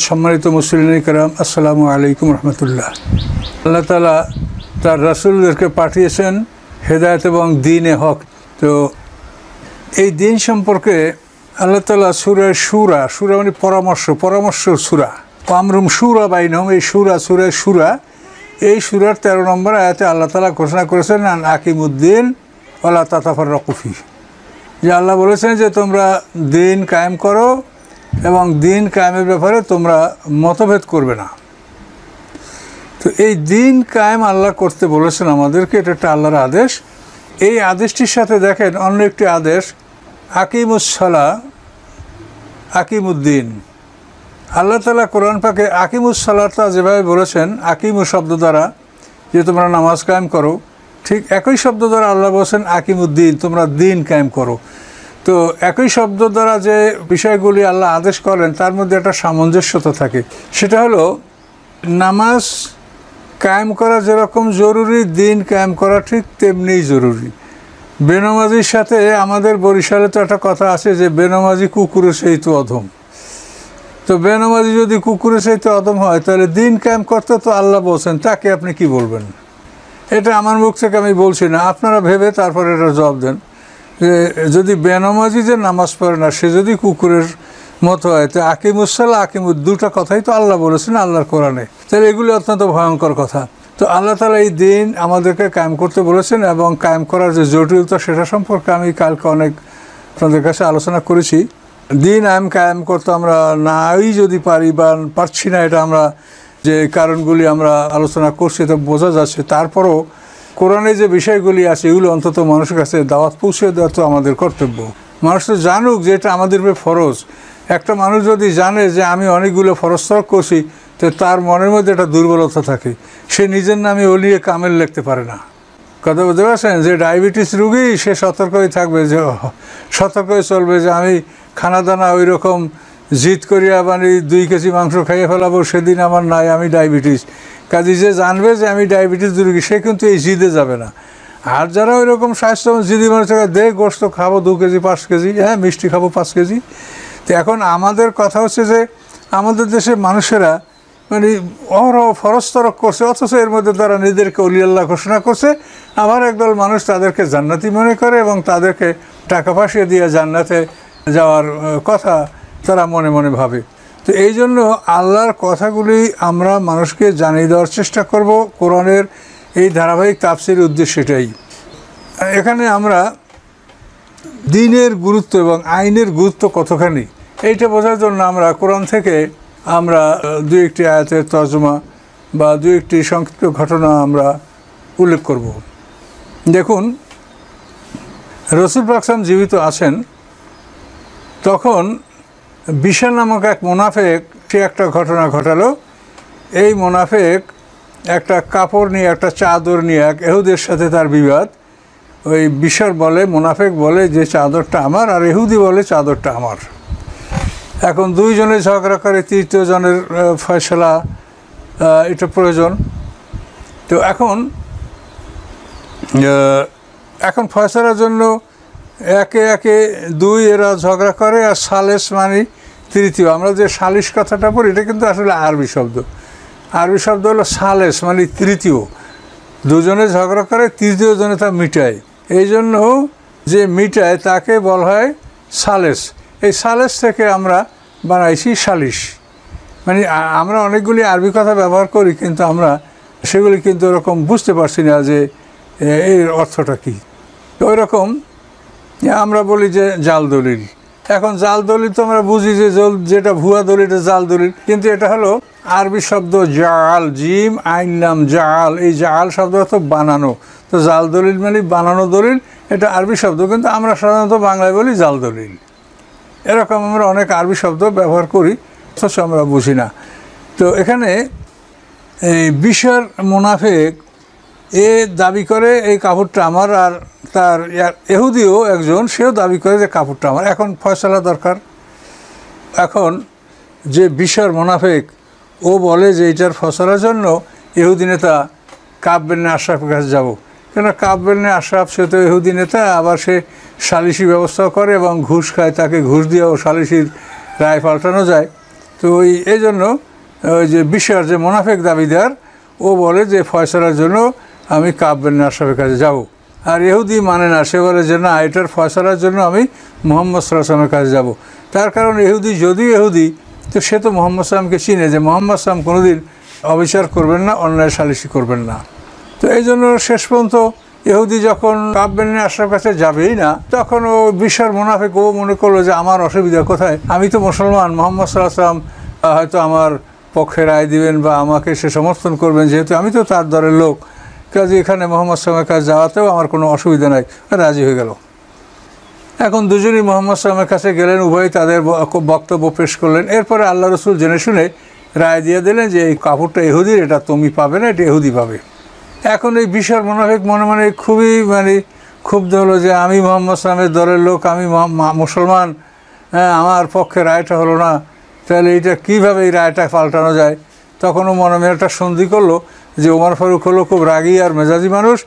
সম্মানিত মুসলিম کرام, আসসালামু আলাইকুম রহমতুল্লাহ। আল্লাহ তাআলা তার রাসূলদেরকে পাঠিয়েছেন হেদায়েত এবং দ্বীনে হক। তো এই দ্বীন সম্পর্কে আল্লাহ তাআলা সূরা শুরা মানে পরামর্শ সূরা, আমরুম শুরা বাইনহুম, এই সূরা এই সূরার 13 নম্বর আয়াতে আল্লাহ তাআলা ঘোষণা করেছেন আন আকিমুদ্দিন ওয়ালা তাতাফাররাকু ফিহি, যে আল্লাহ বলেছেন যে তোমরা দ্বীন কায়েম করো এবং দ্বীন কায়েমের ব্যাপারে তোমরা মতভেদ করবে না। তো এই দ্বীন কায়েম আল্লাহ করতে বলেছেন আমাদেরকে, এটা একটা আল্লাহর আদেশ। এই আদেশটির সাথে দেখেন অন্য একটি আদেশ, আকিমুসসালাহ আকিমুদ্দিন। আল্লাহ তাআলা কোরআন পাকে আকিমুসসালাতা যেভাবে বলেছেন আকিমু শব্দ দ্বারা যে তোমরা নামাজ কায়েম করো, ঠিক একই শব্দ দ্বারা আল্লাহ বলেছেন আকিমুদ্দিন, তোমরা দ্বীন কায়েম করো। তো একই শব্দ দ্বারা যে বিষয়গুলি আল্লাহ আদেশ করেন তার মধ্যে একটা সামঞ্জস্যতা থাকে। সেটা হলো নামাজ কায়েম করা যেরকম জরুরি, দ্বীন কায়েম করা ঠিক তেমনিই জরুরি। বেনামাজির সাথে আমাদের বরিশালে তো একটা কথা আছে যে বেনামাজি কুকুরের সহিত অধম। তো বেনামাজি যদি কুকুরের সহিত অধম হয় তাহলে দ্বীন কায়েম করতে তো আল্লাহ বলছেন, তাকে আপনি কি বলবেন? এটা আমার মুখ থেকে আমি বলছি না, আপনারা ভেবে তারপরে এটা জবাব দেন যে যদি বেনামাজি যে নামাজ পড়ে না সে যদি কুকুরের মতো হয়, তো আকিমুসসালাহ দুটা কথাই তো আল্লাহ বলেছেন আল্লাহর কোরআনে, তাহলে এগুলি অত্যন্ত ভয়ঙ্কর কথা। তো আল্লাহ তাআলা এই দ্বীন আমাদেরকে কায়েম করতে বলেছেন এবং কায়েম করার যে জটিলতা সেটা সম্পর্কে আমি কালকে অনেক আপনাদের কাছে আলোচনা করেছি। দ্বীন কায়েম করতে আমরা নাই যদি পারি বা পারছি না, এটা আমরা যে কারণগুলি আমরা আলোচনা করছি এটা বোঝা যাচ্ছে। তারপরও কোরআনে যে বিষয়গুলি আছে এগুলো অন্তত মানুষের কাছে দাওয়াত পৌঁছে দেওয়া তো আমাদের কর্তব্য। মানুষ তো জানুক যে এটা আমাদের উপরে ফরজ। একটা মানুষ যদি জানে যে আমি অনেকগুলো ফরজ তরক করছি, তো তার মনের মধ্যে একটা দুর্বলতা থাকে, সে নিজের নামে ওলিয়ে কামেল লিখতে পারে না। কথা বুঝতে পারছেন? যে ডায়াবেটিস রুগী সে সতর্ক হয়ে থাকবে, যে সতর্ক হয়ে চলবে যে আমি খানা দানা ওই রকম জিদ করিয়া মানে 2 কেজি মাংস খাইয়ে ফেলাবো, সেদিন আমার নাই, আমি ডায়াবেটিস। কাজে যে জানবে যে আমি ডায়াবেটিস রুগী সে কিন্তু এই জিদে যাবে না। আর যারা ওই রকম স্বাস্থ্য জিদি মানুষ দে গোস্ত খাবো 2 কেজি 5 কেজি, হ্যাঁ মিষ্টি খাবো 5 কেজি। তো এখন আমাদের কথা হচ্ছে যে আমাদের দেশের মানুষেরা মানে অহরহ ফরজ তরক করছে, অথচ এর মধ্যে তারা নিজেদেরকে ওলি আল্লাহ ঘোষণা করছে। আবার একদল মানুষ তাদেরকে জান্নাতি মনে করে এবং তাদেরকে টাকা পয়সা দিয়ে জান্নাতে যাওয়ার কথা তারা মনে মনে ভাবে। তো এই জন্য আল্লাহর কথাগুলি আমরা মানুষকে জানিয়ে দেওয়ার চেষ্টা করব। কোরআনের এই ধারাবাহিক তাফসিরের উদ্দেশ্য এটাই। এখানে আমরা দ্বীনের গুরুত্ব এবং আইনের গুরুত্ব কতখানি এইটা বোঝার জন্য আমরা কোরআন থেকে আমরা 2-1টি আয়াতের তর্জমা বা 2-1টি সংক্ষিপ্ত ঘটনা আমরা উল্লেখ করব। দেখুন, রাসূল পাক সাল্লাল্লাহু আলাইহি ওয়াসাল্লাম জীবিত আছেন তখন বিশাল নামক এক মুনাফিক সে একটা ঘটনা ঘটালো। এই মুনাফিক একটা কাপড় নিয়ে, একটা চাদর নিয়ে এক ইহুদির সাথে তার বিবাদ। ওই বিশাল বলে, মুনাফিক বলে যে চাদরটা আমার, আর ইহুদি বলে চাদরটা আমার। এখন 2 জনে ঝগড়া করে, 3য় জনের ফয়সালা এটা প্রয়োজন। তো এখন ফয়সালার জন্য একে 2 এরা ঝগড়া করে, আর সালেস মানে 3য়। আমরা যে সালিশ কথাটা পড়ি এটা কিন্তু আসলে আরবি শব্দ হলো সালেস মানে 3য়। 2 জনে ঝগড়া করে, 3য় জনে তা মিটায়। এই জন্য যে মিটায় তাকে বলা হয় সালেস। এই সালেস থেকে আমরা বানাইছি সালিশ। মানে আমরা অনেকগুলি আরবি কথা ব্যবহার করি কিন্তু আমরা সেগুলি কিন্তু ওরকম বুঝতে পারছি না যে এর অর্থটা কী। তো ওই রকম আমরা বলি যে জাল দলিল। এখন জাল দলিল তো আমরা বুঝি যে যেটা ভুয়া দলিল এটা জাল দলিল, কিন্তু এটা হলো আরবি শব্দ জাল, জিম আইন নাম জাল। এই জাল শব্দ তো বানানো। তো জাল দলিল মানে বানানো দলিল, এটা আরবি শব্দ, কিন্তু আমরা সাধারণত বাংলায় বলি জাল দলিল। এরকম আমরা অনেক আরবি শব্দ ব্যবহার করি, অথচ আমরা বুঝি না। তো এখানে এই বিশাল মুনাফিক এ দাবি করে এই কাপড়টা আমার, আর তার ইহুদিও একজন সেও দাবি করে যে কাপড়টা আমার। এখন ফয়সালা দরকার। এখন যে বিশাল মুনাফিক ও বলে যে এইটার ফয়সালার জন্য ইহুদি নেতা কাব বিন আশরাফের কাছে যাব। কেন কাব বিন আশরাফ সে তো ইহুদি নেতা, আবার সে সালিশি ব্যবস্থা করে এবং ঘুষ খায়, তাকে ঘুষ দিয়েও সালিশির রায় পাল্টানো যায়। তো এই জন্য ওই যে বিশার যে মোনাফেক দাবিদার, ও বলে যে ফয়সালার জন্য আমি কাব বিন আশরাফের কাছে যাব। আর ইহুদি মানে না, সে বলে যে না, এটার ফয়সালার জন্য আমি মুহাম্মদ সাল্লাল্লাহু আলাইহি ওয়াসাল্লামের কাছে যাব। তার কারণ ইহুদি যদিও ইহুদি, তো সে তো মুহাম্মদ সাল্লামকে চিনে যে মুহাম্মদ সাল্লাম কোনোদিন অবিচার করবেন না, অন্যায় সালিশি করবেন না। তো এই জন্য শেষ পর্যন্ত ইহুদি যখন কাব বিন আশরাফের কাছে যাবেই না, তখন ও বিশার মুনাফিক ও মনে করলো যে আমার অসুবিধা কোথায়, আমি তো মুসলমান, মুহাম্মদ সাল্লাল্লাহু আলাইহি ওয়াসাল্লাম হয়তো আমার পক্ষে রায় দিবেন বা আমাকে সে সমর্থন করবেন, যেহেতু আমি তো তার দলের লোক, কাজে এখানে মুহাম্মদ সাল্লামের কাছে যাওয়াতেও আমার কোনো অসুবিধা নাই, রাজি হয়ে গেল। এখন দুজনই মুহাম্মদ সাল্লামের কাছে গেলেন, উভয়ই তাদের বক্তব্য পেশ করলেন। এরপরে আল্লাহ রসুল জেনে শুনে রায় দিয়ে দিলেন যে এই কাপড়টা ইহুদির, এটা তুমি পাবে না, এটা ইহুদি পাবে। এখন এই বিশাল মুনাফিক মনে মনে খুবই ক্ষুব্ধ হলো যে আমি মুহাম্মদ সাল্লামের দলের লোক, আমি মুসলমান, হ্যাঁ, আমার পক্ষে রায়টা হলো না, তাহলে এইটা কীভাবে এই রায়টা পাল্টানো যায়। তখনও মনে মনে একটা সন্ধি করলো যে ওমর ফারুক হলো খুব রাগী আর মেজাজি মানুষ,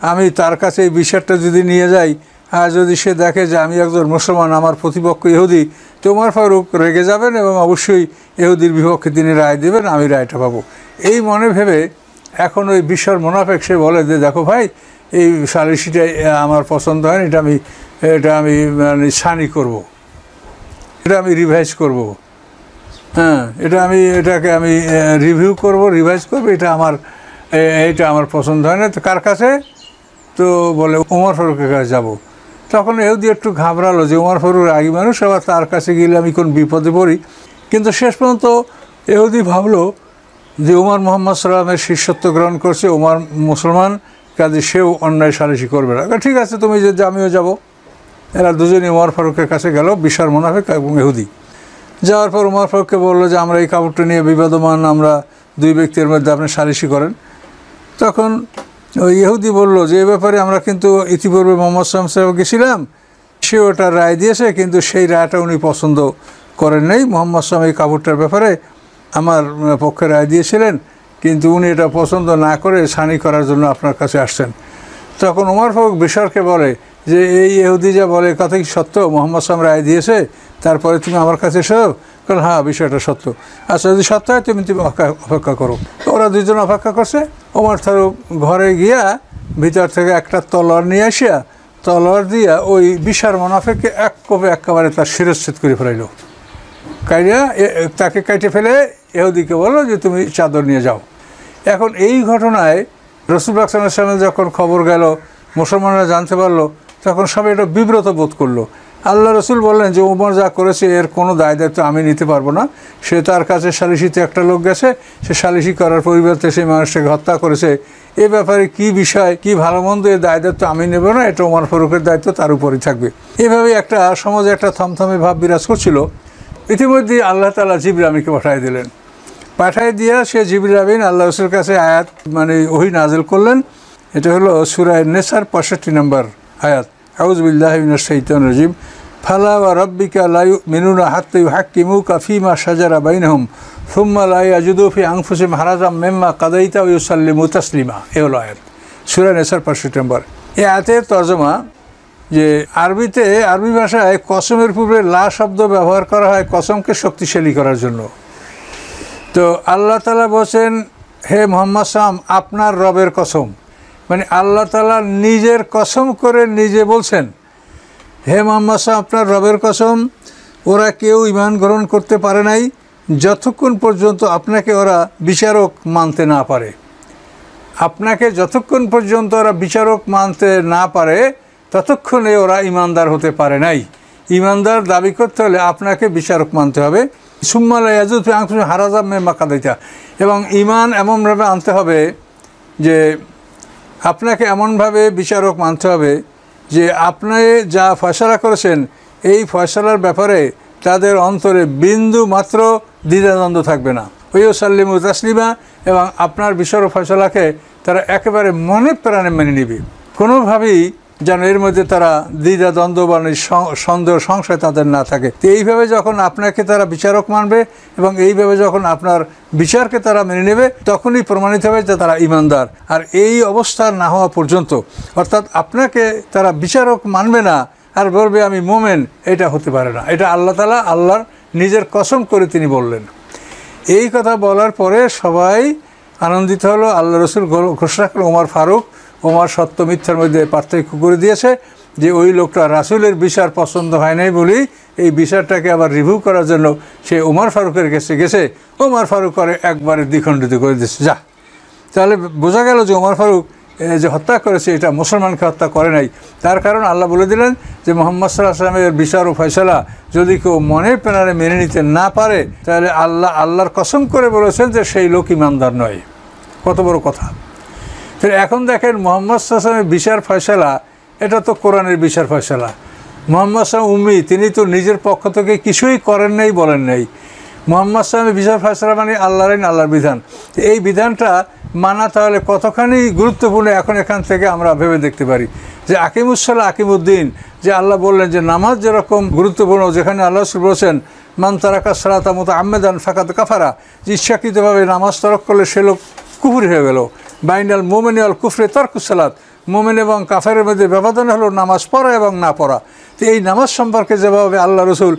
আমি তার কাছে এই বিষয়টা যদি নিয়ে যাই, আর যদি সে দেখে যে আমি একজন মুসলমান, আমার প্রতিপক্ষ ইহুদি, তো ওমর ফারুক রেগে যাবেন এবং অবশ্যই ইহুদির বিপক্ষে তিনি রায় দেবেন, আমি রায়টা পাবো। এই মনে ভেবে এখন ওই বিশাল মুনাফেক সে বলে যে দেখো ভাই, এই সালিসিটা আমার পছন্দ হয় না, এটা আমি সানি করব, এটা আমি রিভাইজ করব, হ্যাঁ, এটাকে আমি রিভিউ করব, রিভাইজ করব, এটা আমার পছন্দ হয় না। তো কার কাছে? তো বলে ওমর ফারুকের কাছে যাব। তখন ইহুদি একটু ঘাবড়ালো যে ওমর ফারুক রাগী মানুষ, আবার তার কাছে গেলে আমি কোন বিপদে পড়ি। কিন্তু শেষ পর্যন্ত ইহুদি ভাবলো যে ওমর মুহাম্মদ সাল্লামের শিষ্যত্ব গ্রহণ করছে, ওমর মুসলমান, কাজে সেও অন্যায় সালিশি করবে না। ঠিক আছে, তুমি যে আমিও যাব। এরা দুজনই ওমর ফারুকের কাছে গেল, বিশাল মুনাফিক এবং ইহুদি। যাওয়ার পর ওমর ফারুককে বললো যে আমরা এই কাপড়টা নিয়ে বিবাদমান, আমরা দুই ব্যক্তির মধ্যে আপনি সালিশি করেন। তখন ওই ইহুদি বলল যে এ ব্যাপারে আমরা কিন্তু ইতিপূর্বে মোহাম্মদ সাল্লাল্লাহু আলাইহি ওয়াসাল্লাম গেছিলাম, সে ওটা রায় দিয়েছে, কিন্তু সেই রায়টা উনি পছন্দ করেন নাই। মোহাম্মদ সাল্লাল্লাহু এই কাপড়টার ব্যাপারে আমার পক্ষে রায় দিয়েছিলেন, কিন্তু উনি এটা পছন্দ না করে সানি করার জন্য আপনার কাছে আসছেন। তখন ওমর ফারুক বিশারকে বলে যে এই ইহুদি যা বলে কথা কি সত্য? মোহাম্মদ সাল্লাল্লাহু রায় দিয়েছে, তারপরে তুমি আমার কাছে এসো? কারণ হ্যাঁ, বিষয়টা সত্য। আচ্ছা, যদি সত্য হয় তুমি অপেক্ষা করো। ওরা দুজন অপেক্ষা করছে। ওমর ফারুক ঘরে গিয়া ভিতর থেকে একটা তলোয়ার নিয়ে আসিয়া, তলোয়ার দিয়া ওই বিশাল মুনাফিককে এক কোপে একেবারে তার শিরচ্ছেদ করে ফেলাইল। তাকে কাটে ফেলে ইহুদিকে বললো যে তুমি চাদর নিয়ে যাও। এখন এই ঘটনায় রাসূলুল্লাহ সাল্লাল্লাহু আলাইহি ওয়াসাল্লাম যখন খবর গেল, মুসলমানরা জানতে পারলো, তখন সবাই এটা বিব্রত বোধ করলো। আল্লাহ রসুল বললেন যে ওমর যা করেছে এর কোনো দায় দায়িত্ব আমি নিতে পারবো না। সে তার কাছে সালিশিতে একটা লোক গেছে, সে সালিশি করার পরিবর্তে সেই মানুষটাকে হত্যা করেছে। এ ব্যাপারে কি বিষয়, কি ভালো মন্দ, এর দায় দায়িত্ব আমি নেব না, এটা ওমর ফারুকের দায়িত্ব, তার উপরই থাকবে। এভাবেই একটা সমাজে একটা থমথমে ভাব বিরাজ করছিল। ইতিমধ্যে আল্লাহ তাআলা জিবরিল আমিনকে পাঠাই দিয়া সে জিবরিল আমিন আল্লাহ রসুলের কাছে আয়াত ওহী নাযিল করলেন। এটা হলো সূরা নেসার 65 নম্বর আয়াত। আউযু বিল্লাহি মিনাশ শাইতানির রাজিম। ফালা ওয়া রাব্বিকা লা ইউমিনুনা হাত্তা ইউহাক্কিমুকা ফীমা শাজারা বাইনাহুম সুম্মা লা ইয়াজিদু ফি আনফুসিহিম হারাজাম মিম্মা কাদাইতা ওয়া ইউসাল্লিমু তাসলিমা। এ হলো আয়াত, সূরা নেসার 65 নম্বর। এই আয়াতের তর্জমা যে আরবি ভাষায় কসমের পূর্বে লা শব্দ ব্যবহার করা হয় কসমকে শক্তিশালী করার জন্য। তো আল্লাহ তাআলা বলেন, হে মুহাম্মদ সাল্লাম, আপনার রবের কসম, মানে আল্লাহ তাআলা নিজের কসম করে নিজে বলছেন, হে মুহাম্মদ সাল্লাম, আপনার রবের কসম, ওরা কেউ ঈমান গ্রহণ করতে পারে নাই যতক্ষণ পর্যন্ত আপনাকে ওরা বিচারক মানতে না পারে। আপনাকে যতক্ষণ পর্যন্ত ওরা বিচারক মানতে না পারে ততক্ষণে ওরা ঈমানদার হতে পারে নাই। ঈমানদার দাবি করতে হলে আপনাকে বিচারক মানতে হবে। সুম্মা লা ইয়াজিদু ফি আনফুসিহিম হারাজাম মিম্মা কাদাইতা, এবং ঈমান এমনভাবে আনতে হবে যে আপনাকে এমনভাবে বিচারক মানতে হবে যে আপনি যা ফয়সালা করেছেন এই ফয়সালার ব্যাপারে তাদের অন্তরে বিন্দু মাত্র দ্বিধাদ্বন্দ্ব থাকবে না। ওয়াইউসাল্লিমু তাসলিমা, এবং আপনার বিচার ফয়সালাকে তারা একেবারে মনে প্রাণে মেনে নেবে। কোনোভাবেই যেন এর মধ্যে তারা দ্বিধাদ্বন্দ্ব বা সন্দেহ সংশয় তাদের না থাকে। তো এইভাবে যখন আপনাকে তারা বিচারক মানবে এবং এইভাবে যখন আপনার বিচারকে তারা মেনে নেবে, তখনই প্রমাণিত হবে যে তারা ঈমানদার। আর এই অবস্থা না হওয়া পর্যন্ত, অর্থাৎ আপনাকে তারা বিচারক মানবে না আর বলবে আমি মোমেন, এটা হতে পারে না। এটা আল্লাহ তাআলা আল্লাহর নিজের কসম করে তিনি বললেন। এই কথা বলার পরে সবাই আনন্দিত হলো। আল্লাহ রসুল ঘোষণা করল ওমর ফারুক, ওমর সত্য মিথ্যার মধ্যে পার্থক্য করে দিয়েছে যে ওই লোকটা রাসূলের বিচার পছন্দ হয় নাই বলেই এই বিচারটাকে আবার রিভিউ করার জন্য সে ওমর ফারুকের কাছে গেছে। ওমর ফারুক করে একবারে দ্বিখণ্ডিত করে দিয়েছে। যা, তাহলে বোঝা গেল যে ওমর ফারুক যে হত্যা করেছে এটা মুসলমানকে হত্যা করে নাই। তার কারণ আল্লাহ বলে দিলেন যে মুহাম্মদ সাল্লাল্লাহু আলাইহি ওয়াসাল্লামের বিচার ও ফয়সালা যদি কেউ মনে প্রাণে মেনে নিতে না পারে তাহলে আল্লাহর কসম করে বলেছেন যে সেই লোক ইমানদার নয়। কত বড় কথা! তো এখন দেখেন মুহাম্মদ সাল্লাল্লাহু আলাইহি ওয়াসাল্লামের বিচার ফয়সালা এটা তো কোরআনের বিচার ফয়সালা। মুহাম্মদ সাল্লাল্লাহু আলাইহি ওয়াসাল্লাম উম্মি, তিনি তো নিজের পক্ষ থেকে কিছুই করেন নাই, বলেন নাই। মুহাম্মদ সাল্লাল্লাহু আলাইহি ওয়াসাল্লামের বিচার ফয়সালা মানে আল্লাহর আইন, আল্লাহর বিধান। এই বিধানটা মানা তাহলে কতখানি গুরুত্বপূর্ণ এখন এখান থেকে আমরা ভেবে দেখতে পারি যে আকিমুসসালাহ আকিমুদ্দিন, যে আল্লাহ বললেন যে নামাজ যেরকম গুরুত্বপূর্ণ, যেখানে আল্লাহ রাসূল বলেছেন মান তারাকা সালাতা মুতাআম্মিদান ফাকাদ কাফারা, যে ইচ্ছাকৃতভাবে নামাজ তরক করলে সে লোক কুফরি হয়ে গেল। বাইনাল মুমিনি ওয়াল কুফরি তারকুস সালাত, মুমিন এবং কাফেরের মধ্যে ব্যবধান হলো নামাজ পড়া এবং না পড়া। তো এই নামাজ সম্পর্কে যেভাবে আল্লাহ রসুল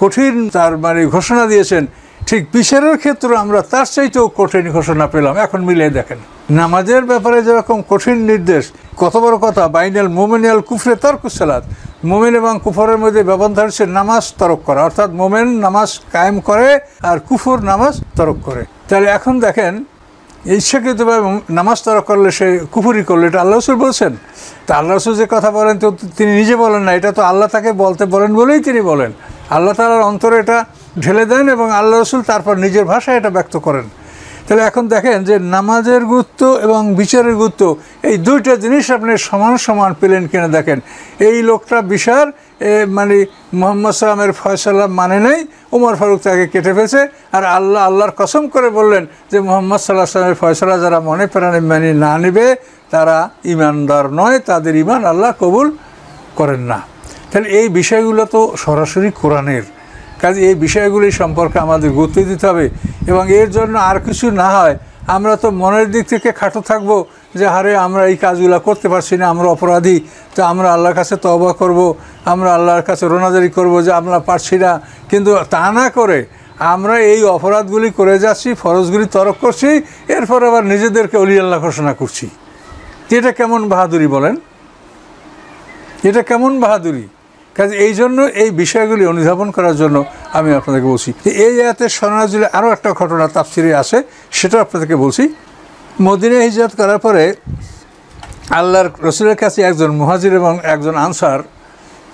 কঠিন তার ঘোষণা দিয়েছেন, ঠিক বিচারের ক্ষেত্রে আমরা তার চাইতেও কঠিন ঘোষণা পেলাম। এখন মিলিয়ে দেখেন, নামাজের ব্যাপারে যেরকম কঠিন নির্দেশ, কত বড় কথা, বাইনাল মুমিনি ওয়াল কুফরি তারকুস সালাত, মুমিন এবং কুফরের মধ্যে ব্যবধান হচ্ছে নামাজ তরক করা, অর্থাৎ মুমিন নামাজ কায়েম করে আর কুফর নামাজ তরক করে। তাহলে এখন দেখেন ইচ্ছাকৃতভাবে নামাজ তরক করলে সে কুফরি করলে, এটা আল্লাহ রসুল বলছেন। তা আল্লাহ রসুল যে কথা বলেন তো তিনি নিজে বলেন না, এটা তো আল্লাহ তাকে বলতে বলেন বলেই তিনি বলেন। আল্লাহ তাআলার অন্তরে এটা ঢেলে দেন এবং আল্লাহ রসুল তারপর নিজের ভাষায় এটা ব্যক্ত করেন। তাহলে এখন দেখেন যে নামাজের গুরুত্ব এবং বিচারের গুরুত্ব, এই দুইটা জিনিস আপনি সমান সমান পেলেন কিনা দেখেন। এই লোকটা বিচার মুহাম্মদ সাল্লামের ফয়সালা মানে নেই, ওমর ফারুক তাকে কেটে ফেলছে। আর আল্লাহর কসম করে বললেন যে মুহাম্মদ সাল্লাল্লাহু আলাইহি ওয়াসাল্লামের ফয়সালা যারা মনে প্রাণে মেনে না নেবে তারা ঈমানদার নয়, তাদের ঈমান আল্লাহ কবুল করেন না। তাহলে এই বিষয়গুলো তো সরাসরি কোরআনের কাজে, এই বিষয়গুলি সম্পর্কে আমাদের গুরুত্ব দিতে হবে। এবং এর জন্য আর কিছু না হয়, আমরা তো মনের দিক থেকে খাটো থাকবো যে হারে আমরা এই কাজগুলো করতে পারছি না, আমরা অপরাধী, তো আমরা আল্লাহর কাছে তওবা করব, আমরা আল্লাহর কাছে রোনাজারি করব যে আমরা পারছি না। কিন্তু তা না করে আমরা এই অপরাধগুলি করে যাচ্ছি, ফরজগুলি তরক করছি, এরপর আবার নিজেদেরকে ওলি আল্লাহ ঘোষণা করছি। এটা কেমন বাহাদুরি বলেন? এটা কেমন বাহাদুরি? কাজে এই জন্য এই বিষয়গুলি অনুধাবন করার জন্য আমি আপনাদেরকে বলছি। এই আয়াতের শরণার্থীদের আরও একটা ঘটনা তাফসিরে আসে, সেটা আপনাদেরকে বলছি। মদিনায় হিজরত করার পরে আল্লাহর রসুলের কাছে একজন মুহাজির এবং একজন আনসার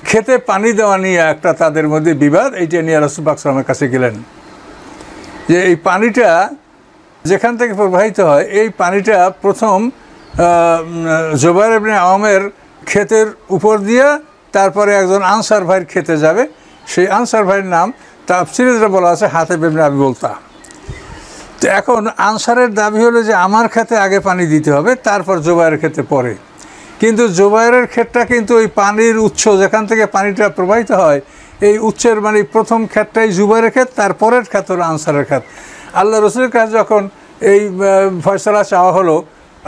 খেতে পানি দেওয়া নিয়ে একটা তাদের মধ্যে বিবাদ, এইটা নিয়ে রাসূল পাক সাল্লাল্লাহু আলাইহি ওয়াসাল্লামের কাছে গেলেন যে এই পানিটা যেখান থেকে প্রবাহিত হয়, এই পানিটা প্রথম জুবাইর ইবনে আওয়ামের ক্ষেতের উপর দিয়ে তারপরে একজন আনসার ভাইয়ের খেতে যাবে। সেই আনসার ভাইয়ের নাম তাফসিরে যেটা বলা আছে হাতিব ইবনে আবি বলতা। তো এখন আনসারের দাবি হলো যে আমার খেতে আগে পানি দিতে হবে, তারপর জুবাইরের খেতে পরে। কিন্তু জুবাইরের ক্ষেতটা কিন্তু ওই পানির উৎস যেখান থেকে পানিটা প্রবাহিত হয়, এই উৎসের প্রথম ক্ষেতটাই জুবাইরের ক্ষেত, তারপরের ক্ষেত হলো আনসারের ক্ষেত। আল্লাহ রসুলের কাছে যখন এই ফয়সালা চাওয়া হলো,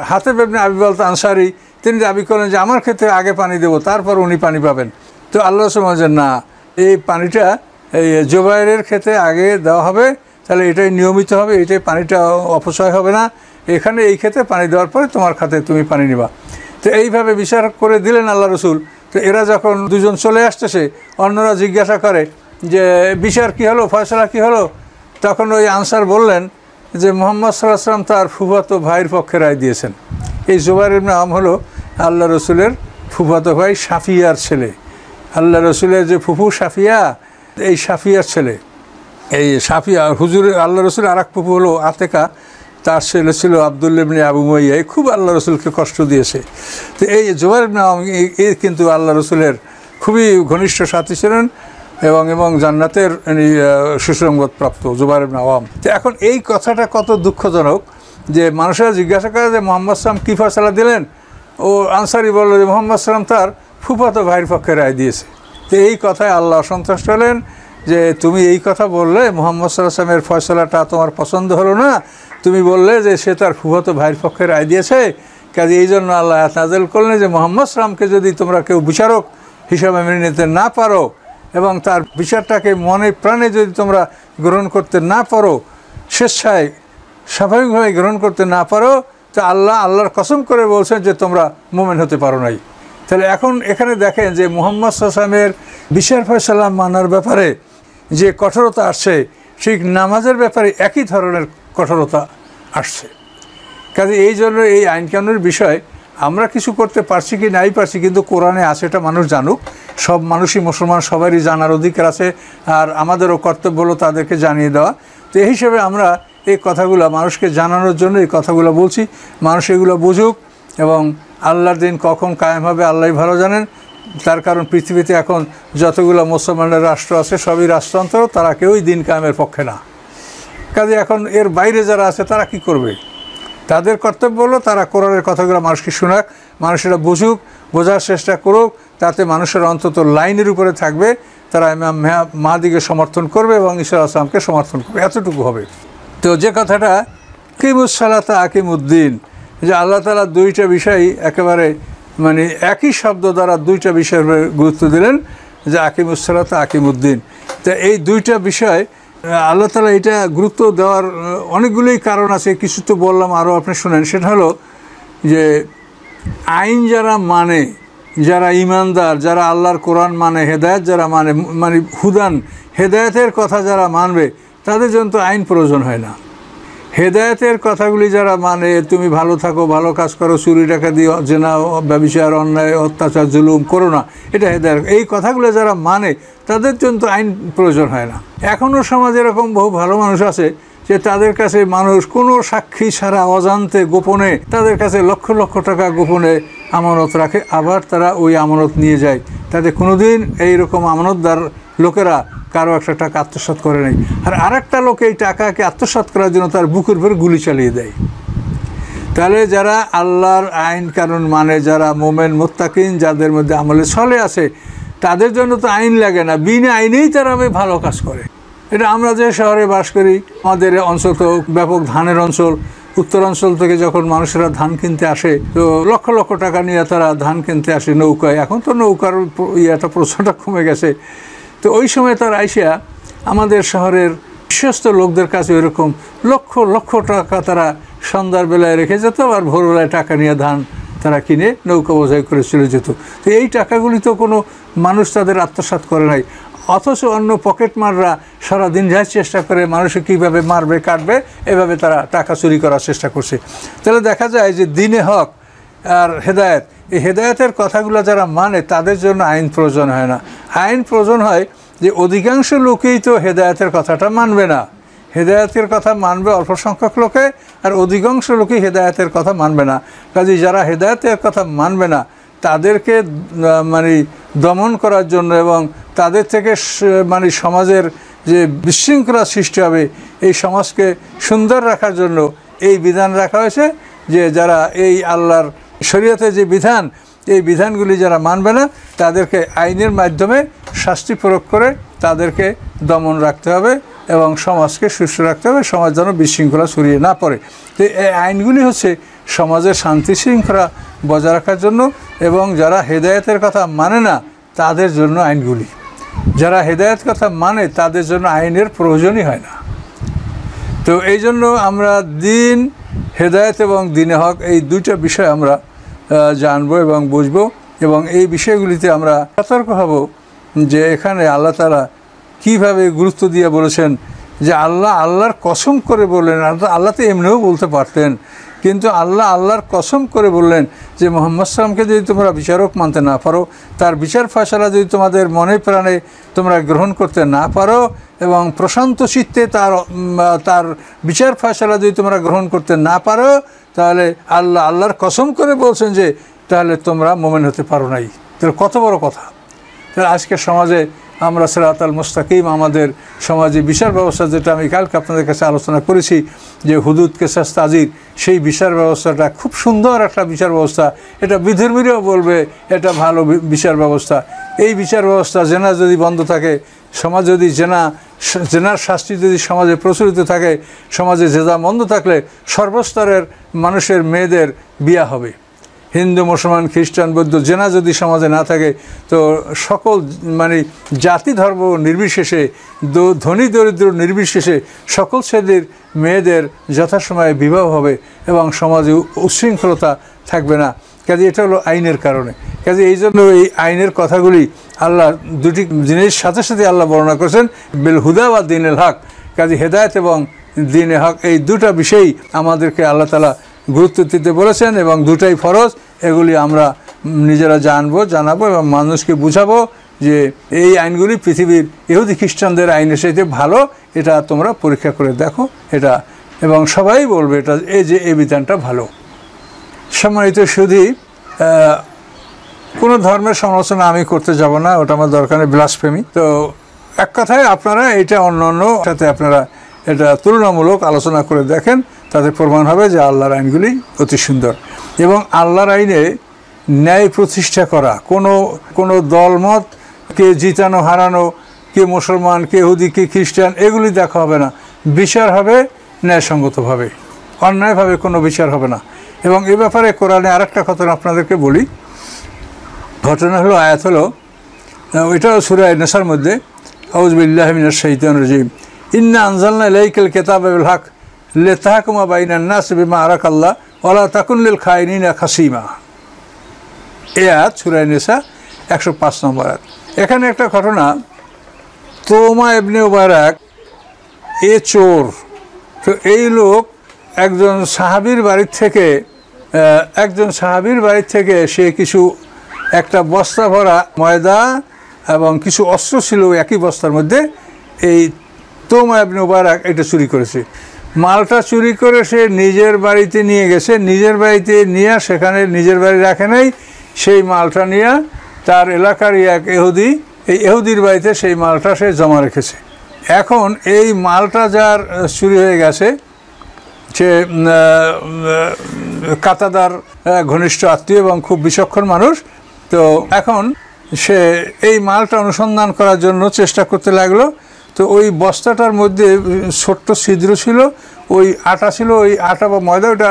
হাতিব ইবনে আবি বলতা আনসারি তিনি দাবি করেন যে আমার ক্ষেতে আগে পানি দেবো, তারপর উনি পানি পাবেন। তো আল্লাহ রসুল বলেন না, এই পানিটা এই জুবাইরের ক্ষেতে আগে দেওয়া হবে, তাহলে এটাই নিয়মিত হবে, এটাই পানিটা অপচয় হবে না, এখানে এই ক্ষেতে পানি দেওয়ার পরে তোমার খাতে তুমি পানি নিবা। তো এইভাবে বিচার করে দিলেন আল্লাহ রসুল। তো এরা যখন দুজন চলে আসতেছে, অন্যরা জিজ্ঞাসা করে যে বিচার কী হলো, ফয়সালা কী হলো? তখন ওই আনসার বললেন যে মুহাম্মদ সাল্লাল্লাহু আলাইহি ওয়াসাল্লাম তার ফুফাতো ভাইয়ের পক্ষে রায় দিয়েছেন। এই জুবাইর ইবনে আওয়াম হলো আল্লাহ রসুলের ফুফাতো ভাই সাফিয়ার ছেলে। আল্লাহ রসুলের যে ফুফু সাফিয়া, এই সাফিয়ার ছেলে। এই সাফিয়া হুজুরের আল্লাহ রসুলের আর এক ফুফু হলো আতেকা, তার ছেলে ছিল আব্দুল্লাহ ইবনে আবু মুয়াইয়া, খুব আল্লাহ রসুলকে কষ্ট দিয়েছে। তো এই জুবাইর ইবনে আওয়াম কিন্তু আল্লাহ রসুলের খুবই ঘনিষ্ঠ সাথী ছিলেন এবং জান্নাতের সুসংবাদপ্রাপ্ত জুবাইর ইবনে আওয়াম। তো এখন এই কথাটা কত দুঃখজনক যে মানুষেরা জিজ্ঞাসা করে যে মুহাম্মদ সাল্লাম কী ফয়সালা দিলেন? ও আনসারি বলল যে মুহাম্মদ সাল্লাম তার ফুফাতো ভাইয়ের পক্ষে রায় দিয়েছে। তো এই কথায় আল্লাহ সন্তুষ্ট হলেন যে তুমি এই কথা বললে মুহাম্মদ সাল্লাল্লাহু আলাইহি ওয়াসাল্লামের ফয়সালাটা তোমার পছন্দ হলো না, তুমি বললে যে সে তার ফুফাতো ভাইয়ের পক্ষে রায় দিয়েছে। কাজে এই জন্য আল্লাহ নাযিল করলেন যে মুহাম্মদ সাল্লামকে যদি তোমরা কেউ বিচারক হিসাবে মেনে নিতে না পারো এবং তার বিচারটাকে মনে প্রাণে যদি তোমরা গ্রহণ করতে না পারো, স্বেচ্ছায় স্বাভাবিকভাবে গ্রহণ করতে না পারো, তা আল্লাহর কসম করে বলছেন যে তোমরা মুমিন হতে পারো নাই। তাহলে এখন এখানে দেখেন যে মুহাম্মদ সাল্লাল্লাহু আলাইহি ওয়াসাল্লামের বিচার ফয়সালা মানার ব্যাপারে যে কঠোরতা আসছে, ঠিক নামাজের ব্যাপারে একই ধরনের কঠোরতা আসছে। কাজে এই জন্য এই আইন কানুনের বিষয় আমরা কিছু করতে পারছি কি নাই পারছি, কিন্তু কোরআনে আছে, এটা মানুষ জানুক। সব মানুষই মুসলমান, সবারই জানার অধিকার আছে, আর আমাদেরও কর্তব্য হলো তাদেরকে জানিয়ে দেওয়া। তো এই হিসেবে আমরা এই কথাগুলো মানুষকে জানানোর জন্য এই কথাগুলো বলছি, মানুষ এগুলো বুঝুক। এবং আল্লাহর দিন কখন কায়েম হবে আল্লাহই ভালো জানেন। তার কারণ পৃথিবীতে এখন যতগুলো মুসলমানের রাষ্ট্র আছে সবই রাষ্ট্রযন্ত্র, তারা কেউই দিন কায়েমের পক্ষে না। কাজে এখন এর বাইরে যারা আছে তারা কি করবে? তাদের কর্তব্য হলো তারা কোরআনের কথাগুলো মানুষকে শোনাক, মানুষেরা বুঝুক, বোঝার চেষ্টা করুক, তাতে মানুষের অন্তত লাইনের উপরে থাকবে, তারা ইমাম মাহদিকে সমর্থন করবে এবং ঈসা আলাইহিস সালামকে সমর্থন করবে, এতটুকু হবে। তো যে কথাটা আকিমুস সালাতা আকিমুদ্দিন, যে আল্লাহ তাআলা দুইটা বিষয় একেবারে মানে একই শব্দ দ্বারা দুইটা বিষয়ের গুরুত্ব দিলেন, যে আকিমুস সালাতা আকিমুদ্দিন। তো এই দুইটা বিষয় আল্লাহ তাআলা এটা গুরুত্ব দেওয়ার অনেকগুলোই কারণ আছে, কিছু তো বললাম, আরও আপনি শুনেন। সেটা হলো যে আইন যারা মানে, যারা ইমানদার, যারা আল্লাহর কোরআন মানে, হেদায়েত যারা মানে হুদান হেদায়েতের কথা যারা মানবে, তাদের জন্য তো আইন প্রয়োজন হয় না। হেদায়েতের কথাগুলি যারা মানে, তুমি ভালো থাকো, ভালো কাজ করো, চুরি ডাকাতি, জেনা, ব্যভিচার, অন্যায়, অত্যাচার, জুলুম করো না, এটা হেদায়েত। এই কথাগুলো যারা মানে তাদের জন্য তো আইন প্রয়োজন হয় না। এখনও সমাজে এরকম বহু ভালো মানুষ আছে যে তাদের কাছে মানুষ কোনো সাক্ষী ছাড়া অজান্তে গোপনে তাদের কাছে লক্ষ লক্ষ টাকা গোপনে আমানত রাখে, আবার তারা ওই আমানত নিয়ে যায়। তাদের কোনোদিন এইরকম আমানতদার লোকেরা কারো একটা টাকা আত্মসাৎ করে নেই। আর আরেকটা লোক এই টাকাকে আত্মসাৎ করার জন্য তার বুকের উপর গুলি চালিয়ে দেয়। তাহলে যারা আল্লাহর আইন কানুন মানে, যারা মোমেন মুত্তাকিন, যাদের মধ্যে আমলে চলে আছে, তাদের জন্য তো আইন লাগে না, বিনা আইনেই তারা ভালো কাজ করে। এটা আমরা যে শহরে বাস করি, আমাদের অঞ্চল তো ব্যাপক ধানের অঞ্চল, উত্তরাঞ্চল থেকে যখন মানুষেরা ধান কিনতে আসে, তো লক্ষ লক্ষ টাকা নিয়ে তারা ধান কিনতে আসে নৌকায়। এখন তো নৌকার ইয়েটা প্রচুরটা কমে গেছে। তো ওই সময় তারা আইসা আমাদের শহরের বিশ্বস্ত লোকদের কাছে এরকম লক্ষ লক্ষ টাকা তারা সন্ধ্যার বেলায় রেখে যেত, আর ভোরবেলায় টাকা নিয়ে ধান তারা কিনে নৌকা বোঝাই করে চলে যেত। তো এই টাকাগুলি তো কোনো মানুষ তাদের আত্মসাৎ করে নাই, অথচ অন্য পকেটমাররা সারাদিন যাই চেষ্টা করে মানুষকে কীভাবে মারবে, কাটবে, এভাবে তারা টাকা চুরি করার চেষ্টা করছে। তাহলে দেখা যায় যে দিনে হক আর হেদায়েত, এই হেদায়েতের কথাগুলো যারা মানে তাদের জন্য আইন প্রয়োজন হয় না। আইন প্রয়োজন হয় যে অধিকাংশ লোকেই তো হেদায়েতের কথাটা মানবে না। হেদায়েতের কথা মানবে অল্প সংখ্যক লোকে, আর অধিকাংশ লোকই হেদায়েতের কথা মানবে না। কাজে যারা হেদায়েতের কথা মানবে না তাদেরকে মানে দমন করার জন্য এবং তাদের থেকে মানে সমাজের যে বিশৃঙ্খলা সৃষ্টি হবে, এই সমাজকে সুন্দর রাখার জন্য এই বিধান রাখা হয়েছে যে যারা এই আল্লাহর শরীয়তে যে বিধান, এই বিধানগুলি যারা মানবে না তাদেরকে আইনের মাধ্যমে শাস্তি প্রয়োগ করে তাদেরকে দমন রাখতে হবে এবং সমাজকে সুস্থ রাখতে হবে, সমাজ যেন বিশৃঙ্খলা ছড়িয়ে না পড়ে। তো এই আইনগুলি হচ্ছে সমাজের শান্তি শৃঙ্খলা বজায় রাখার জন্য, এবং যারা হেদায়েতের কথা মানে না তাদের জন্য আইনগুলি। যারা হেদায়েত কথা মানে তাদের জন্য আইনের প্রয়োজনই হয় না। তো এই জন্য আমরা দিন, হেদায়েত এবং দিনে হক, এই দুইটা বিষয় আমরা জানবো এবং বুঝবো, এবং এই বিষয়গুলিতে আমরা সতর্ক হব যে এখানে আল্লাহ তাআলা কীভাবে গুরুত্ব দিয়ে বলেছেন যে আল্লাহর কসম করে বললেন। আল্লাহ তো এমনিও বলতে পারতেন, কিন্তু আল্লাহর কসম করে বললেন যে মুহাম্মদ সাল্লামকে যদি তোমরা বিচারক মানতে না পারো, তার বিচার ফয়সালা যদি তোমাদের মনে প্রাণে তোমরা গ্রহণ করতে না পারো, এবং প্রশান্ত চিত্তে তার বিচার ফয়সালা যদি তোমরা গ্রহণ করতে না পারো, তাহলে আল্লাহর কসম করে বলছেন যে তাহলে তোমরা মুমিন হতে পারো নাই। তাহলে কত বড় কথা। তাহলে আজকের সমাজে আমরা সিরাতাল মুস্তাকিম, আমাদের সমাজে বিচার ব্যবস্থা, যেটা আমি কালকে আপনাদের কাছে আলোচনা করেছি যে হুদুদ কেসাস তাজির, সেই বিচার ব্যবস্থাটা খুব সুন্দর একটা বিচার ব্যবস্থা। এটা বিধর্মীরাও বলবে এটা ভালো বিচার ব্যবস্থা। এই বিচার ব্যবস্থা, জেনা যদি বন্ধ থাকে, সমাজ যদি জেনার শাস্তি যদি সমাজে প্রচলিত থাকে, সমাজে জেনা বন্ধ থাকলে সর্বস্তরের মানুষের মেয়েদের বিয়া হবে। হিন্দু, মুসলমান, খ্রিস্টান, বৌদ্ধ জেনা যদি সমাজে না থাকে তো সকল মানে জাতি ধর্ম নির্বিশেষে, ধনী দরিদ্র নির্বিশেষে সকল শ্রেণীর মেয়েদের যথাসময়ে বিবাহ হবে এবং সমাজে উচ্ছৃঙ্খলতা থাকবে না। কাজে এটা হলো আইনের কারণে। কাজে এই জন্য এই আইনের কথাগুলি আল্লাহ দুটি জিনিস সাথে সাথে আল্লাহ বর্ণনা করেছেন, বিল হুদা বা দ্বীনুল হক। কাজে হেদায়েত এবং দ্বীনে হক এই দুটা বিষয়ই আমাদেরকে আল্লাহ তাআলা গুরুত্ব দিতে বলেছেন এবং দুটাই ফরজ। এগুলি আমরা নিজেরা জানাবো এবং মানুষকে বুঝাবো যে এই আইনগুলি পৃথিবীর ইহুদি খ্রিস্টানদের আইনের সাথে ভালো, এটা তোমরা পরীক্ষা করে দেখো এটা, এবং সবাই বলবে এটা এই বিধানটা ভালো। সম্মানিত সুধী, কোনো ধর্মের সমালোচনা আমি করতে যাব না, ওটা আমার দরকার নেই, ব্লাসফেমি। তো এক কথায় আপনারা এটা অন্য সাথে আপনারা এটা তুলনামূলক আলোচনা করে দেখেন, তাতে প্রমাণ হবে যে আল্লাহর আইনগুলি অতি সুন্দর। এবং আল্লাহর আইনে ন্যায় প্রতিষ্ঠা করা, কোনো দলমত, কে জিতানো হারানো, কে মুসলমান, কে ইহুদি, কে খ্রিস্টান, এগুলি দেখা হবে না। বিচার হবে ন্যায়সঙ্গতভাবে, অন্যায়ভাবে কোনো বিচার হবে না। এবং এ ব্যাপারে কোরআনে আরেকটা কথা আপনাদেরকে বলি। ঘটনা হলো, আয়াত হলো, এটাও সূরা নিসার মধ্যে, আউযু বিল্লাহি মিনাশ শাইতানির রাজিম, ইন্না আনজালনা ইলাইকাল কিতাবা বিল হক লিতাহকুমা বাইনান নাস বিমা আরাকাল্লাহ ওয়া লা তাকুন লিল খাইনিনা খাসিমা। এই আয়াত সূরা নিসা 105 নম্বর আয়াত। এখানে একটা ঘটনা, তোমা ইবনে উবারাক এ চোর। তো এই লোক একজন সাহাবীর বাড়ির থেকে সে একটা বস্তা ভরা ময়দা এবং কিছু অস্ত্র ছিল একই বস্তার মধ্যে। এই তোমা ইবনে উবারাক এটা চুরি করেছে। মালটা চুরি করে সে নিজের বাড়িতে নিয়ে গেছে। নিজের বাড়িতে নিয়ে সেখানে নিজের বাড়ি রাখে নাই, সেই মালটা নিয়ে তার এলাকারই এক ইহুদির বাড়িতে সেই মালটা সে জমা রেখেছে। এখন এই মালটা যার চুরি হয়ে গেছে, সে কাতাদার ঘনিষ্ঠ আত্মীয় এবং খুব বিচক্ষণ মানুষ। তো এখন সে এই মালটা অনুসন্ধান করার জন্য চেষ্টা করতে লাগলো। তো ওই বস্তাটার মধ্যে ছোট্ট ছিদ্র ছিল, ওই আটা ছিল, ওই আটা বা ময়দা, ওটা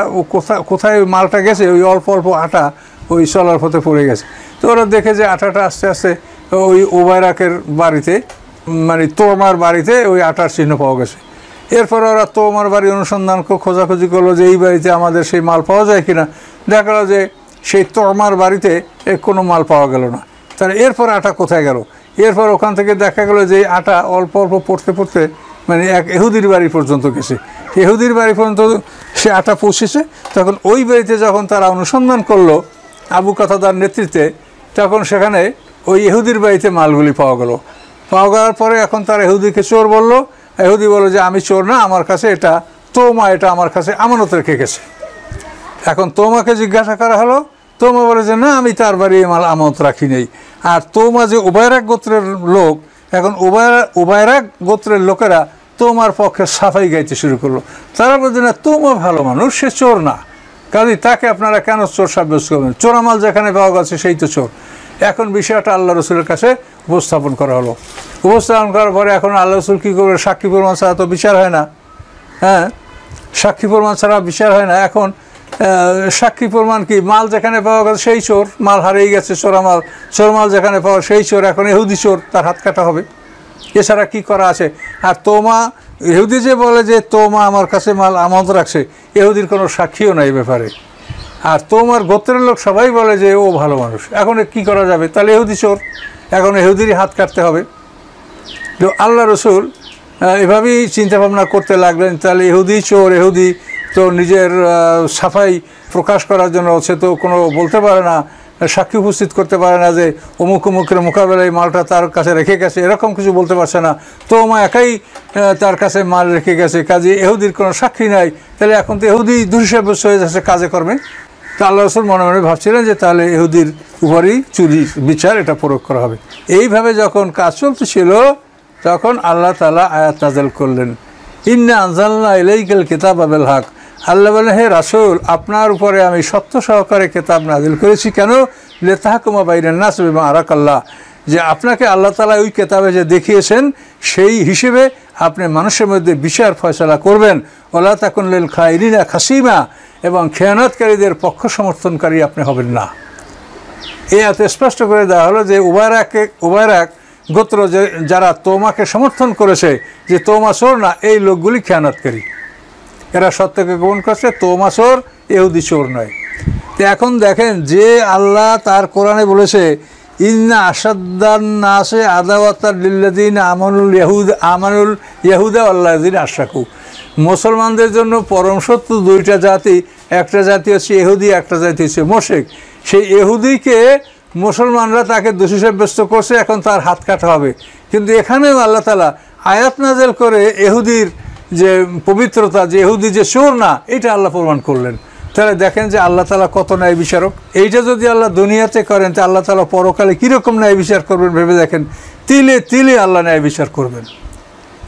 কোথায় ওই মালটা গেছে, ওই অল্প অল্প আটা ওই চলার পথে পড়ে গেছে। তো ওরা দেখে যে আটাটা আস্তে আস্তে ওই উবায়রাকের বাড়িতে, মানে তোমার বাড়িতে ওই আটার চিহ্ন পাওয়া গেছে। এরপর ওরা তোমার বাড়ি অনুসন্ধান খোঁজাখুঁজি করলো যে এই বাড়িতে আমাদের সেই মাল পাওয়া যায় কিনা। দেখা গেল যে সেই তোমার বাড়িতে কোনো মাল পাওয়া গেল না। তাহলে এরপর আটা কোথায় গেল? এরপর ওখান থেকে দেখা গেল যে আটা অল্প অল্প পড়তে মানে এক ইহুদির বাড়ি পর্যন্ত গেছে। ইহুদির বাড়ি পর্যন্ত সে আটা পৌঁছেছে। তখন ওই বাড়িতে যখন তারা অনুসন্ধান করলো আবু কাতাদার নেতৃত্বে, তখন সেখানে ওই ইহুদির বাড়িতে মালগুলি পাওয়া যাওয়ার পরে এখন তারা ইহুদিকে চোর বললো। ইহুদি বলল যে আমি চোর না, আমার কাছে এটা আমার কাছে আমানত রেখে গেছে। এখন তোমাকে জিজ্ঞাসা করা হলো, তোমা বলে যে না, আমি তার বাড়ি মাল আমানত রাখি নেই। আর তোমা যে উবায়রাক গোত্রের লোক, এখন উবায়রাক গোত্রের লোকেরা তোমার পক্ষে সাফাই গাইতে শুরু করলো। তারা বলছে না, তোমা ভালো মানুষ, সে চোর না, কাজে তাকে আপনারা কেন চোর সাব্যস্ত করবেন? চোরামাল যেখানে পাওয়া গেছে সেই তো চোর। এখন বিষয়টা আল্লাহ রসুলের কাছে উপস্থাপন করা হলো। উপস্থাপন করার পরে এখন আল্লাহ রসুল কী করবে? সাক্ষী প্রমাণ ছাড়া তো বিচার হয় না। হ্যাঁ, সাক্ষী প্রমাণ ছাড়া বিচার হয় না। এখন সাক্ষী প্রমাণ কি? মাল যেখানে পাওয়া গেছে সেই চোর, মাল হারিয়ে গেছে, চোরমাল যেখানে পাওয়া সেই চোর, এখন ইহুদি চোর, তার হাত কাটা হবে। এছাড়া কি করা আছে? আর তোমা ইহুদি যে বলে যে তোমা আমার কাছে মাল আমানত রাখছে, ইহুদির কোনো সাক্ষীও নাই ব্যাপারে। আর তোমার গোত্রের লোক সবাই বলে যে ও ভালো মানুষ। এখন কি করা যাবে? তাহলে ইহুদি চোর, এখন ইহুদিরই হাত কাটতে হবে। তো আল্লাহ রসুল এভাবেই চিন্তাভাবনা করতে লাগলেন, তাহলে ইহুদি চোর, ইহুদি তো নিজের সাফাই প্রকাশ করার জন্য সে তো কোনো বলতে পারে না, সাক্ষী উপস্থিত করতে পারে না যে অমুকের মোকাবেলায় মালটা তার কাছে রেখে গেছে, এরকম কিছু বলতে পারছে না। তো একাই তার কাছে মাল রেখে গেছে, কাজে ইহুদির কোনো সাক্ষী নাই। তাহলে এখন তো ইহুদি দোষী সাব্যস্ত হয়ে যাচ্ছে কাজে কর্মে। তো আল্লাহ রসুল মনে মনে ভাবছিলেন যে তাহলে ইহুদির উপরই চুরির বিচার এটা প্রয়োগ করা হবে। এইভাবে যখন কাজ চলতেছিল তখন আল্লাহ তাআলা আয়াত নাযিল করলেন, ইন্না আনজালনা ইলাইকাল কিতাবা বিল হক। আল্লাহ বলেন, হে রাসূল, আপনার উপরে আমি সত্য সহকারে কিতাব নাযিল করেছি। কেন? লিতাহকুমা বাইনান নাস বিমা আরাকাল্লাহ, যে আপনাকে আল্লাহ তাআলা ওই কিতাবে যে দেখিয়েছেন সেই হিসেবে আপনি মানুষের মধ্যে বিচার ফয়সালা করবেন, ওলা তাকুন লিল খাইরিনা খাসিমা, এবং খেয়ানতকারীদের পক্ষ সমর্থনকারী আপনি হবেন না। এই এত স্পষ্ট করে দেওয়া হলো যে উবায়রাক গোত্র যারা তোমাকে সমর্থন করেছে যে তোমা চোর না, এই লোকগুলি খেয়ানতকারী, এরা সত্যকে গোপন করছে, তোমা চোর, ইহুদি চোর নয়। তো এখন দেখেন যে আল্লাহ তার কোরআনে বলেছে ইন্না আসাদ্দান নাসে আদাওয়াতার লিল্লাযিনা আমানুল ইয়াহুদা ওয়াল্লাযিনা আশরাকু, মুসলমানদের জন্য পরম শত্রু দুইটা জাতি, একটা জাতি হচ্ছে ইহুদি, একটা জাতি হচ্ছে মুশরিক। সেই ইহুদিকে মুসলমানরা তাকে দোষী সাব্যস্ত করছে, এখন তার হাত কাটা হবে। কিন্তু এখানেও আল্লাহ তাআলা আয়াত নাযিল করে ইহুদির যে পবিত্রতা, যে ইহুদি যে চোর না, এটা আল্লাহ প্রমাণ করলেন। তাহলে দেখেন যে আল্লাহ তাআলা কত ন্যায় বিচারক। এইটা যদি আল্লাহ দুনিয়াতে করেন তো আল্লাহ তাআলা পরকালে কীরকম ন্যায় বিচার করবেন ভেবে দেখেন। তিলে তিলে আল্লাহ ন্যায় বিচার করবেন।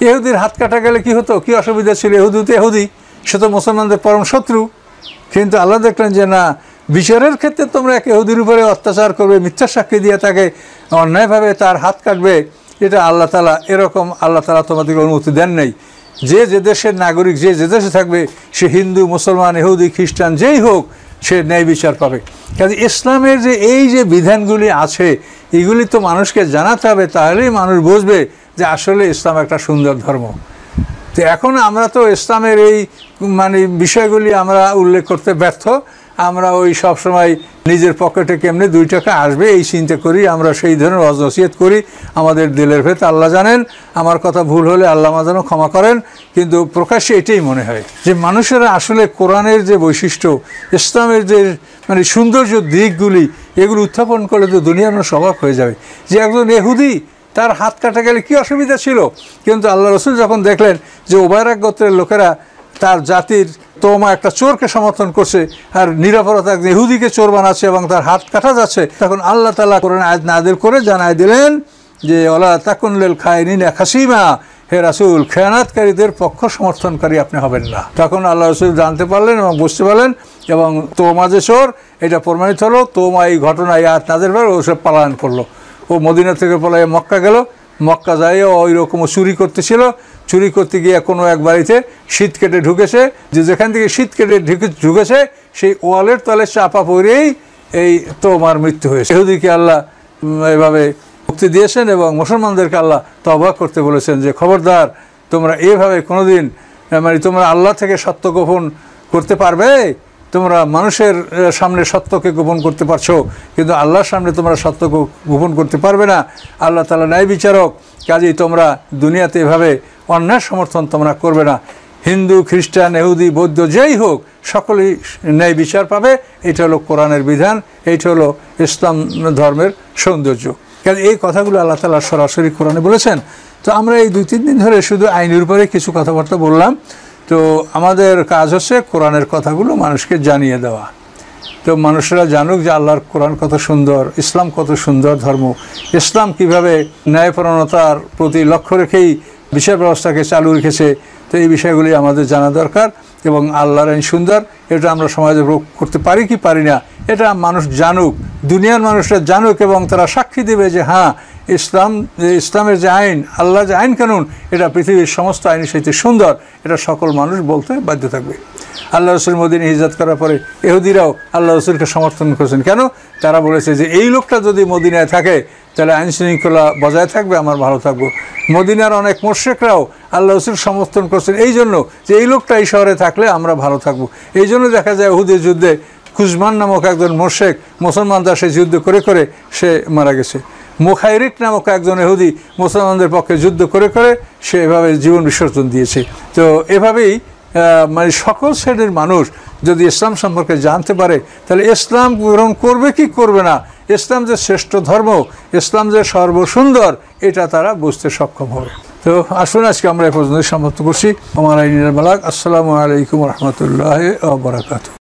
ইহুদির হাত কাটা গেলে কি হতো, কি অসুবিধা ছিল? ইহুদি তো ইহুদি, সে তো মুসলমানদের পরম শত্রু। কিন্তু আল্লাহ দেখলেন যে না, বিচারের ক্ষেত্রে তোমরা এক ইহুদির উপরে অত্যাচার করবে, মিথ্যা সাক্ষী দিয়ে তাকে অন্যায়ভাবে তার হাত কাটবে, এটা আল্লাহ তাআলা এরকম আল্লাহ তাআলা তোমাদেরকে অনুমতি দেন নাই। যে যে দেশের নাগরিক, যে যে দেশে থাকবে, সে হিন্দু, মুসলমান, ইহুদি, খ্রিস্টান যেই হোক, সে ন্যায় বিচার পাবে। কাজে ইসলামের যে এই যে বিধানগুলি আছে, এগুলি তো মানুষকে জানাতে হবে, তাহলেই মানুষ বুঝবে যে আসলে ইসলাম একটা সুন্দর ধর্ম। তো এখন আমরা তো ইসলামের এই বিষয়গুলি আমরা উল্লেখ করতে ব্যর্থ। আমরা ওই সবসময় নিজের পকেটে কেমনে 2 টাকা আসবে এই চিন্তা করি, আমরা সেই ধরনের ওয়াজ নসিহত করি আমাদের দিলের ভেতর। আল্লাহ জানেন, আমার কথা ভুল হলে আল্লাহ যেন ক্ষমা করেন। কিন্তু প্রকাশ্যে এটাই মনে হয় যে মানুষেরা আসলে কোরআনের যে বৈশিষ্ট্য, ইসলামের যে সৌন্দর্য দিকগুলি, এগুলো উত্থাপন করলে তো দুনিয়ার মানুষ অবাক হয়ে যাবে যে একজন ইহুদি তার হাত কাটা গেলে কী অসুবিধা ছিল। কিন্তু আল্লাহ রসুল যখন দেখলেন যে উবায়রাক গোত্রের লোকেরা তার জাতির তোমা একটা চোরকে সমর্থন করছে আর নিরাপরাধ একজন ইহুদিকে চোর বানাচ্ছে এবং তার হাত কাটা যাচ্ছে, তখন আল্লাহ তাআলা কোরআন আয়াত নাযিল করে জানায় দিলেন যে ওয়ালা তাকুন লিল খাইরিনা খাসিমা, হে রাসূল, খেয়ানতকারীদের পক্ষ সমর্থনকারী আপনি হবেন না। তখন আল্লাহ রসুল জানতে পারলেন এবং বুঝতে পারলেন, এবং তোমা যে চোর এটা প্রমাণিত হলো। তোমা এই ঘটনায় আয়াত নাযিল করে ওসব পলায়ন করলো। ও মদিনা থেকে পলায়ে মক্কা গেল। মক্কা যাইও ওই রকম চুরি করতেছিল। চুরি করতে গিয়ে কোনো এক বাড়িতে শীত কেটে ঢুকেছে, যে যেখান থেকে শীত কেটে ঢুকেছে সেই ওয়ালের তলে চাপা পড়েই এই তোমার মৃত্যু হয়েছে। ইহুদিকে আল্লাহ এভাবে মুক্তি দিয়েছেন এবং মুসলমানদেরকে আল্লাহ তওবা করতে বলেছেন যে খবরদার, তোমরা এভাবে কোনোদিন তোমরা আল্লাহ থেকে সত্য গোপন করতে পারবে। তোমরা মানুষের সামনে সত্যকে গোপন করতে পারছো, কিন্তু আল্লাহর সামনে তোমরা সত্য গোপন করতে পারবে না। আল্লাহ তাআলা ন্যায় বিচারক, কাজেই তোমরা দুনিয়াতে এভাবে অন্যায় সমর্থন তোমরা করবে না। হিন্দু, খ্রিস্টান, ইহুদি, বৌদ্ধ যেই হোক, সকলেই ন্যায় বিচার পাবে। এটা হলো কোরআনের বিধান, এইটা হলো ইসলাম ধর্মের সৌন্দর্য। কাজে এই কথাগুলো আল্লাহ তাআলা সরাসরি কোরআনে বলেছেন। তো আমরা এই 2-3 দিন ধরে শুধু আইনের উপরে কিছু কথাবার্তা বললাম। তো আমাদের কাজ হচ্ছে কোরআনের কথাগুলো মানুষকে জানিয়ে দেওয়া। তো মানুষরা জানুক যে আল্লাহর কোরআন কত সুন্দর, ইসলাম কত সুন্দর ধর্ম, ইসলাম কিভাবে ন্যায়পরায়ণতার প্রতি লক্ষ্য রেখেই বিচার ব্যবস্থাকে চালু রেখেছে। তো এই বিষয়গুলি আমাদের জানা দরকার। এবং আল্লাহর আইন সুন্দর, এটা আমরা সমাজে প্রয়োগ করতে পারি কি পারি না, এটা মানুষ জানুক, দুনিয়ার মানুষরা জানুক, এবং তারা সাক্ষী দেবে যে হ্যাঁ, ইসলামের যে আইন, আল্লাহ যে আইন কানুন, এটা পৃথিবীর সমস্ত আইনের সাথে সুন্দর, এটা সকল মানুষ বলতে বাধ্য থাকবে। আল্লাহ রসুল মদিনায় হিজরত করার পরে ইহুদিরাও আল্লাহ রসুলকে সমর্থন করেছেন। কেন? তারা বলেছে যে এই লোকটা যদি মদিনায় থাকে তাহলে আইন শৃঙ্খলা বজায় থাকবে, আমার ভালো থাকবো। মদিনার অনেক মুশরিকরাও আল্লাহ রসুল সমর্থন করছেন এই জন্য যে এই লোকটা এই শহরে থাকলে আমরা ভালো থাকবো। এই জন্য দেখা যায় উহুদের যুদ্ধে কুজমান নামক একজন মুশরিক মুসলমানদের সে যুদ্ধ করে করে সে মারা গেছে। মুখাইরিক নামক একজন ইহুদি মুসলমানদের পক্ষে যুদ্ধ করে করে সে এভাবে জীবন বিসর্জন দিয়েছে। তো এভাবেই সকল শ্রেণীর মানুষ যদি ইসলাম সম্পর্কে জানতে পারে তাহলে ইসলাম গ্রহণ করবে কি করবে না, ইসলাম যে শ্রেষ্ঠ ধর্ম, ইসলাম যে সর্বসুন্দর, এটা তারা বুঝতে সক্ষম হবে। তো আসুন আজকে আমরা এ পর্যন্ত সমাপ্ত করছি। আমার আইনের মালাক। আসসালামু আলাইকুম রহমতুল্লাহ ওয়া বারাকাতুহু।